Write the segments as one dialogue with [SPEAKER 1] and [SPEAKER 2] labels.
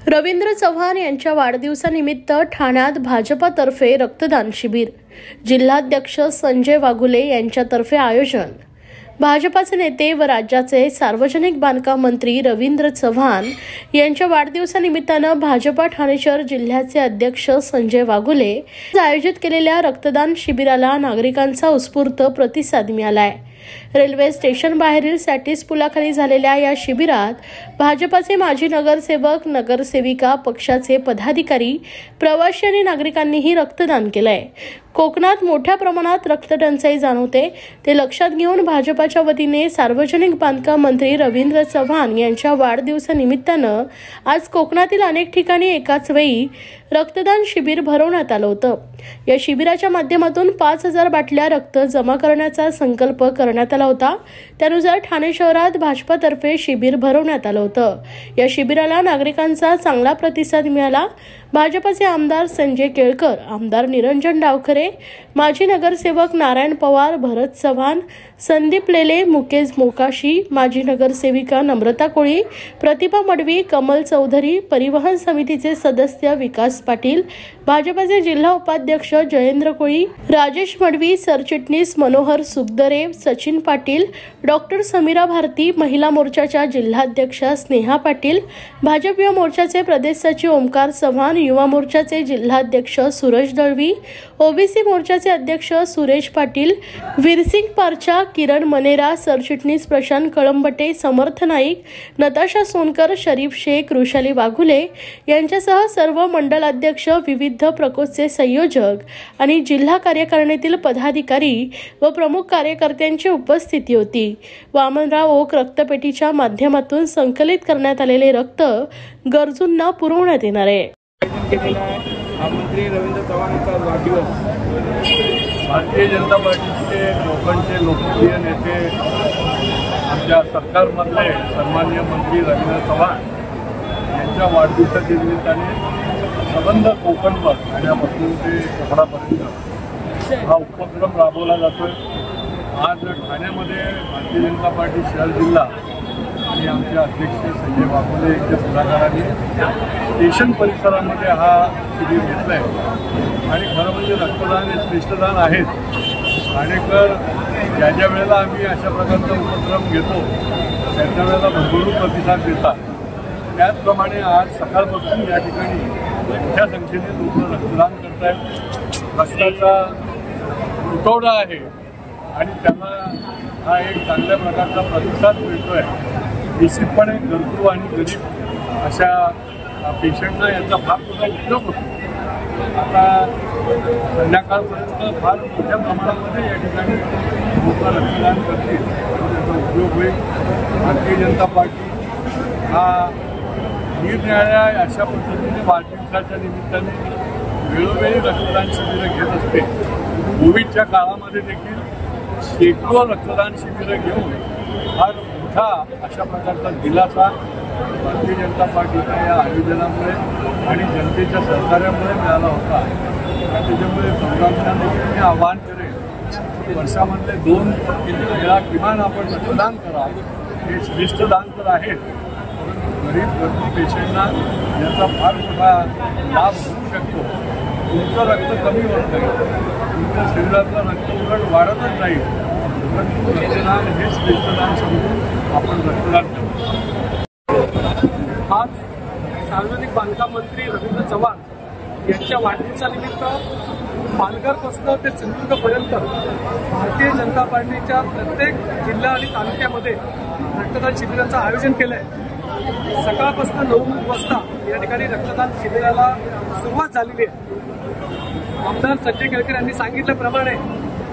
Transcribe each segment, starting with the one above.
[SPEAKER 1] रवींद्र चव्हाण यांच्या वाढदिवसानिमित्त ठाण्यात भाजपातर्फे रक्तदान शिबिर, जिल्हाध्यक्ष संजय वाघुले यांच्यातर्फे आयोजन। भाजपाचे नेते व राज्याचे सार्वजनिक बांधकाम मंत्री रवींद्र चव्हाण यांच्या वाढदिवसानिमित्तानं भाजपा ठाणे शहर जिल्ह्याचे अध्यक्ष संजय वाघुले आयोजित केलेल्या रक्तदान शिबिराला नागरिकांचा उत्स्फूर्त प्रतिसाद मिळालाय। रेल्वे स्टेशन बाहेरील सॅटिस पुलाखाली झालेल्या या शिबिरात भाजपाचे माजी नगरसेवक, नगरसेविका, पक्षाचे पदाधिकारी, प्रवासी आणि नागरिकांनीही रक्तदान केलंय। कोकणात मोठ्या प्रमाणात रक्तटंचाई जाणवते, ते लक्षात घेऊन भाजपाच्या वतीने सार्वजनिक बांधकाम मंत्री रवींद्र चव्हाण यांच्या वाढदिवसानिमित्तानं आज कोकणातील अनेक ठिकाणी एकाच वेळी रक्तदान शिबिर भरवण्यात आलं होतं। या शिबिराच्या माध्यमातून 5000 बाटल्या रक्त जमा करण्याचा संकल्प करण्यात आला होता। त्यानुसार ठाणे शहरात भाजपातर्फे शिबिर भरवण्यात आलं होतं। या शिबिराला नागरिकांचा चांगला प्रतिसाद मिळाला। भाजपाचे आमदार संजय केळकर, आमदार निरंजन डावखरे, माजी नगरसेवक नारायण पवार, भरत चव्हाण, संदीप लेले, मुकेश मोकाशी, माजी नगरसेविका नम्रता कोळी, प्रतिभा मडवी, कमल चौधरी, परिवहन समितीचे सदस्य विकास पाटील, भाजपाचे जिल्हा उपाध्यक्ष जयेंद्र कोळी, राजेश मडवी, सरचिटणीस मनोहर सुखदरे, सचिन पाटील, डॉक्टर समीरा भारती, महिला मोर्चाच्या जिल्हाध्यक्षा स्नेहा पाटील, भाजप युवा मोर्चाचे प्रदेश सचिव ओमकार चव्हाण, युवा मोर्चाचे जिल्हाध्यक्ष सुरेश दळवी, ओबीसी मोर्चाचे अध्यक्ष सुरेश पाटील, वीरसिंग पारचा, किरण मनेरा, सरचिटणीस प्रशांत कळंबटे, समर्थ नाईक, नताशा सोनकर, शरीफ शेख, ऋषाली वाघुले यांच्यासह सर्व मंडल अध्यक्ष, विविध प्रकोष्ठचे संयोजक आणि जिल्हा कार्यकारिणीतील पदाधिकारी व प्रमुख कार्यकर्त्यांची उपस्थिती होती। वामनराव ओक रक्तपेटीच्या माध्यमातून संकलित करण्यात आलेले रक्त गरजूंना पुरवण्यात येणार आहे।
[SPEAKER 2] मंत्री रवींद्र चव्हाणांचा वाढदिवस भारतीय जनता पार्टीचे लोकांचे लोकप्रिय नेते आमच्या सरकारमधले सन्माननीय मंत्री रवींद्र चव्हाण यांच्या वाढदिवसाच्या निमित्ताने संबंध कोकणभर ठाण्यापासून ते कोकणापर्यंत हा उपक्रम राबवला जातोय। आज ठाण्यामध्ये भारतीय जनता पार्टी शहर जिल्हा आणि आमचे अध्यक्ष संजय वाघुले यांच्या पुढाकाराने स्टेशन परिसरामध्ये हा शिबिर घेतला आहे। आणि खरं म्हणजे रक्तदान हे श्रेष्ठदान आहेच। ठाणेकर ज्या वेळेला आम्ही अशा प्रकारचा उपक्रम घेतो त्याच्या वेळेला भरभरून प्रतिसाद देतात। त्याचप्रमाणे आज सकाळपासून या ठिकाणी मोठ्या संख्येने लोक रक्तदान करत आहेत। रक्ताचा तुटवडा आहे आणि त्यांना हा एक चांगल्या प्रकारचा प्रतिसाद मिळतो आहे। निश्चितपणे गरजू आणि गरीब अशा पेशंटना याचा फार मोठा उपयोग होतो। आता संध्याकाळपर्यंत फार मोठ्या प्रमाणामध्ये या ठिकाणी लोक रक्तदान करतील, त्याचा उपयोग होईल। भारतीय जनता पार्टी हा निरनिराळ्या अशा पद्धतीने वाढदिवसाच्या निमित्ताने वेळोवेळी रक्तदान शिबिरं घेत असते। कोविडच्या काळामध्ये देखील शेकडो रक्तदान शिबिरं घेऊन फार मोठा अशा प्रकारचा दिलासा भारतीय जनता पार्टीच्या या आयोजनामुळे आणि जनतेच्या सहकार्यामुळे मिळाला होता। त्याच्यामुळे संघटनांना मी आवाहन करेन, वर्षामधले 2 वेळा किमान आपण रक्तदान करा। हे श्रेष्ठ दान तर आहे, गरीब गरजू पेशंटना याचा फार मोठा लाभ होऊ शकतो। तुमचं रक्त कमी होत नाही, तुमच्या शरीरातलं रक्त उलट वाढतच नाही, परंतु रक्तदान हे श्रेष्ठदान समजून आपण रक्तदान करतो।
[SPEAKER 3] आज सार्वजनिक बांधकाम मंत्री रवींद्र चव्हाण यांच्या वाढदिवसानिमित्त पालघरपासून ते सिंधुदुर्गपर्यंत भारतीय जनता पार्टीच्या प्रत्येक जिल्हा आणि तालुक्यामध्ये रक्तदान शिबिराचं आयोजन केलं आहे। सकाळपासून 9 वाजता या ठिकाणी रक्तदान शिबिराला सुरुवात झालेली आहे। आमदार संजय केळकर यांनी सांगितल्याप्रमाणे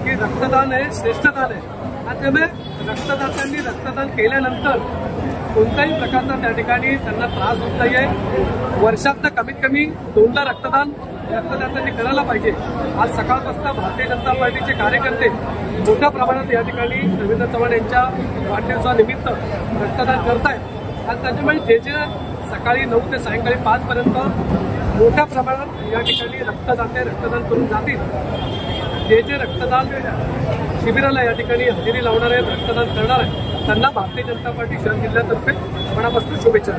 [SPEAKER 3] की रक्तदान हे श्रेष्ठदान आहे आणि त्यामुळे रक्तदात्यांनी रक्तदान केल्यानंतर कोणत्याही प्रकारचा त्या ठिकाणी त्यांना त्रास होत नाही आहे। वर्षात कमीत कमी 2दा रक्तदान रक्तदात्यांनी करायला पाहिजे। आज सकाळपासून भारतीय जनता पार्टीचे कार्यकर्ते मोठ्या प्रमाणात या ठिकाणी रवींद्र चव्हाण यांच्या वाढदिवसानिमित्त रक्तदान करत आहेत आणि त्याच्यामुळे जे सकाळी 9 ते सायंकाळी 5 पर्यंत मोठ्या प्रमाणात या ठिकाणी रक्तदाते रक्तदान करून जातील। जे रक्तदान शिबिराला या ठिकाणी हजेरी लावणार आहेत, रक्तदान करणार आहेत, त्यांना भारतीय जनता पार्टी शहर जिल्ह्यातर्फे मनापासून शुभेच्छा।